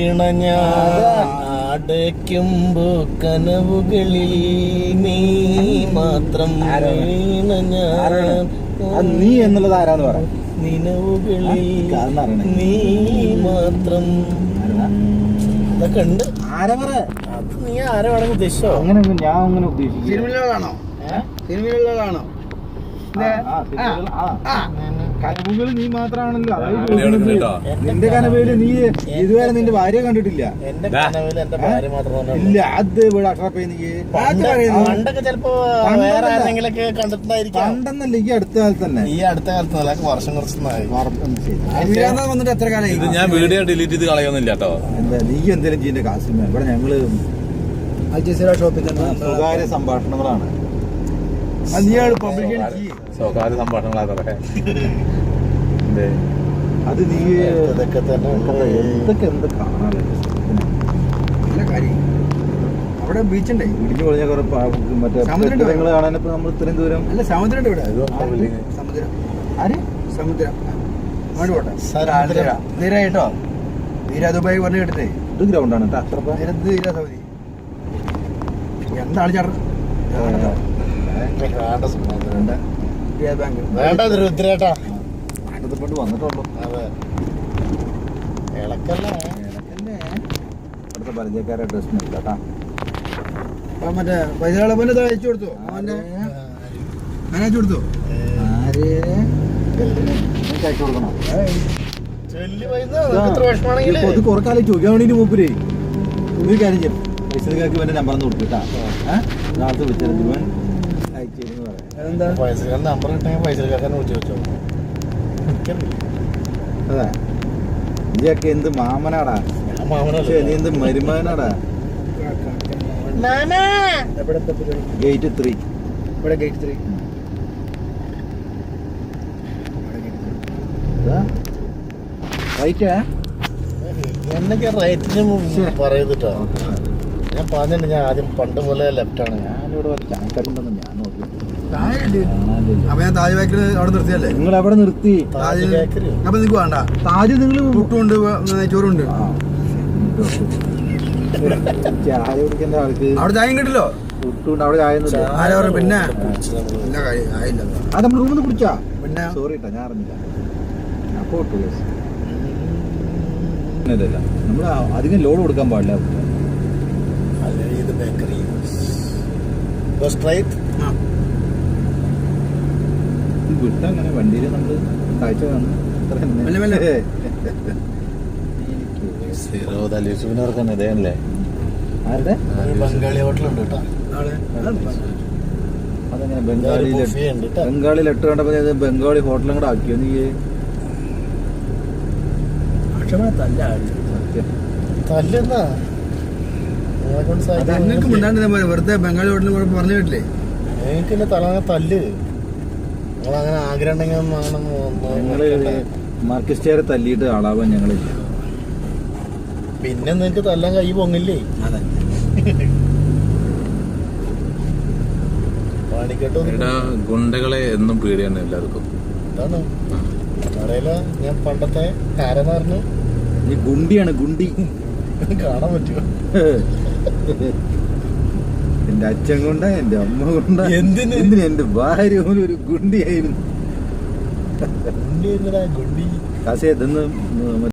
വീണ ഞാൻ അടയ്ക്കുമ്പോ കനവുകളിൽ നീ മാത്രം വീണ ഞാൻ നീ എന്നുള്ളത് ആരാന്ന് പറ. നിലവുകളിൽ നീ മാത്രം ഇതൊക്കെ ഉണ്ട്. ആരാ പറ? അത് നീ ആരെ വേണമെങ്കിൽ ഉദ്ദേശിച്ചോ? അങ്ങനെ ഞാൻ അങ്ങനെ ഉദ്ദേശിച്ചു. സിനിമയിലുള്ളതാണോ? സിനിമയിലുള്ളതാണോ? കനവുകൾ നീ മാത്രമാണല്ലോ. നിന്റെ കനവയില് നീ ഇതുവരെ നിന്റെ ഭാര്യയെ കണ്ടിട്ടില്ല. എന്റെ കനവിൽ എന്റെ ഭാര്യ മാത്രമല്ല. ഇല്ല, അത് ഇവിടെ അഷ്റഫേ നീ പണ്ടൊക്കെ ചിലപ്പോ വേറെ ആരെങ്കിലൊക്കെ കണ്ടിട്ടുണ്ടായിരിക്കും. പണ്ടെന്നല്ല, ഈ അടുത്ത കാലത്ത് തന്നെ. ഈ അടുത്ത കാലത്ത് വർഷം കുറച്ചൊന്നായി വന്നിട്ട് എത്ര കാലം? ഇത് ഞാൻ വീഡിയോ ഡിലീറ്റ് ചെയ്ത് കളയൊന്നുമില്ല കേട്ടോ. എന്താ നീ എന്തെങ്കിലും ചെയ്യുന്ന കാസിമ? ഇവിടെ ഞങ്ങള് ഷോപ്പിൽ സ്വകാര്യ സംഭാഷണങ്ങളാണ്. സ്വകാര്യ സംഭാഷണങ്ങളാ. അത് നീ ഇതൊക്കെ തന്നെ എന്ത് കാണാനല്ലേ നല്ല കാര്യം. അവിടെ ബീച്ചുണ്ടേ, ഇടിഞ്ഞു പൊളിഞ്ഞ കുറെ മറ്റേ സമുദ്രങ്ങൾ കാണാനിപ്പോ നമ്മൾ ഇത്രയും ദൂരം. അല്ല സമുദ്രം ഇവിടെ. സമുദ്രം ആര്? സമുദ്രം അങ്ങോട്ട് പോട്ടെ. നീര കേട്ടോ, നീര ദുബായ് പറഞ്ഞു കേട്ടിട്ടേ. ഇത് ഗ്രൗണ്ടാണ് കേട്ടോ. അത്ര നീര സൗദി എന്താണ് ചേട്ടൻ? വേണ്ട രുദ്രേട്ടാ, കൊണ്ട് വന്നിട്ടുള്ളൂ. അതെ ഇളക്കല്ലേ അടുത്ത പരിചയക്കാരെ ഡ്രസ് കേട്ടാ. മറ്റേ പൈസ അയച്ചു കൊടുത്തു. അവന്റെ അയച്ചു കൊടുത്തു. ആര് അയച്ചു കൊടുക്കണം? അത് കുറെ കാലം ചോദിക്കാൻ വേണ്ടി മൂപ്പരേ ഒരു കാര്യം ചെയ്യും. പൈസക്കാർക്ക് വേണ്ടി നമ്പർ ഒന്ന് കൊടുക്കും കേട്ടാ. നാളത്തെ വിളിച്ചാൽ ജീവൻ അയച്ചെന്ന് പറയാം. പൈസക്കാരൻ നമ്പർ കിട്ടിയെങ്കിൽ പൈസക്കാരനെ വിളിച്ചു വെച്ചോ. അതെ, നീയൊക്കെ എന്ത് മാമനാടാ. മാമനല്ലേ നീ എന്ത് മരുമകനാടാ. ഗേറ്റ് 3. ഇവിടെ ഗേറ്റ് 3. റൈറ്റാ? എന്നൊക്കെ റൈറ്റിന് പറയുന്നിട്ടോ. ഞാൻ പറഞ്ഞില്ല, ഞാൻ ആദ്യം പണ്ട് പോലെ ലെഫ്റ്റാണ്. ഞാനിവിടെ വല്ല ചായക്കടയുണ്ടെന്ന് ഞാൻ നോക്കി. അപ്പൊ ഞാൻ താജ് ബേക്കറി അവിടെ നിർത്തിയല്ലേ? നിങ്ങൾ എവിടെ നിർത്തി? താജ് ബേക്കറി. അപ്പൊ നിങ്ങക്ക് വേണ്ട താജ്? നിങ്ങൾ പുട്ടുണ്ട്, ചോറുണ്ട്. ചായ കുടിക്കേണ്ട ആൾക്ക് അവിടെ ചായം കിട്ടില്ലോ. പുട്ടുണ്ട്, അവിടെ ചായ ആരാ പറഞ്ഞു? പിന്നെ എല്ലാ കാര്യം ആയില്ല. അത് നമ്മൾ റൂമിൽ നിന്ന് കുടിച്ചാ. പിന്നെ സോറി കേട്ടോ, ഞാൻ അറിഞ്ഞില്ല. അപ്പൊ ഇതല്ല, നമ്മൾ അധികം ലോഡ് കൊടുക്കാൻ പാടില്ല. ഇത് ബേക്കറി സ്ട്രൈറ്റ് വിട്ടങ്ങനെ വണ്ടിയിൽ നമ്മൾ കാഴ്ച കാണുന്നു. ഇതല്ലേ ആരുടെ? ബംഗാളി ഹോട്ടലുണ്ട് കേട്ടോ. അതെങ്ങനെ ബംഗാളി ലെറ്റർ കണ്ടപ്പോ ബംഗാളി ഹോട്ടലും കൂടെ ആക്കിയോ നീ? തല്ലെന്നാ നിങ്ങൾക്ക് മുണ്ടാണ്ട് വെറുതെ ബംഗാളി ഹോട്ടലിൽ പറഞ്ഞു കേട്ടില്ലേ? എനിക്കെന്നെ തലങ്ങനെ തല്ല്. നിങ്ങളങ്ങനെ ആഗ്രഹം ഉണ്ടെങ്കിൽ ഞങ്ങള് മാർക്കിസ്റ്റേറെ തല്ലിയിട്ട് ആളാവാൻ ഞങ്ങളില്ല. പിന്നെ നിനക്ക് തല്ലാൻ കൈ പൊങ്ങില്ലേ? ഗുണ്ടകളെ എന്നും പേടിയാണ് എല്ലാവർക്കും. അതാണ് അറിയില്ല. ഞാൻ പണ്ടത്തെ കാരനാറിന് നീ ഗുണ്ടിയാണ്, ഗുണ്ടി. കാണാൻ പറ്റുമോ? എന്റെ അച്ഛൻ കൊണ്ട, എന്റെ അമ്മ കൊണ്ട, എന്തിന് എന്റെ ഭാര്യ പോലും ഒരു ഗുണ്ടിയായിരുന്നു. ഗുണ്ടി കാശേ ഇതൊന്ന്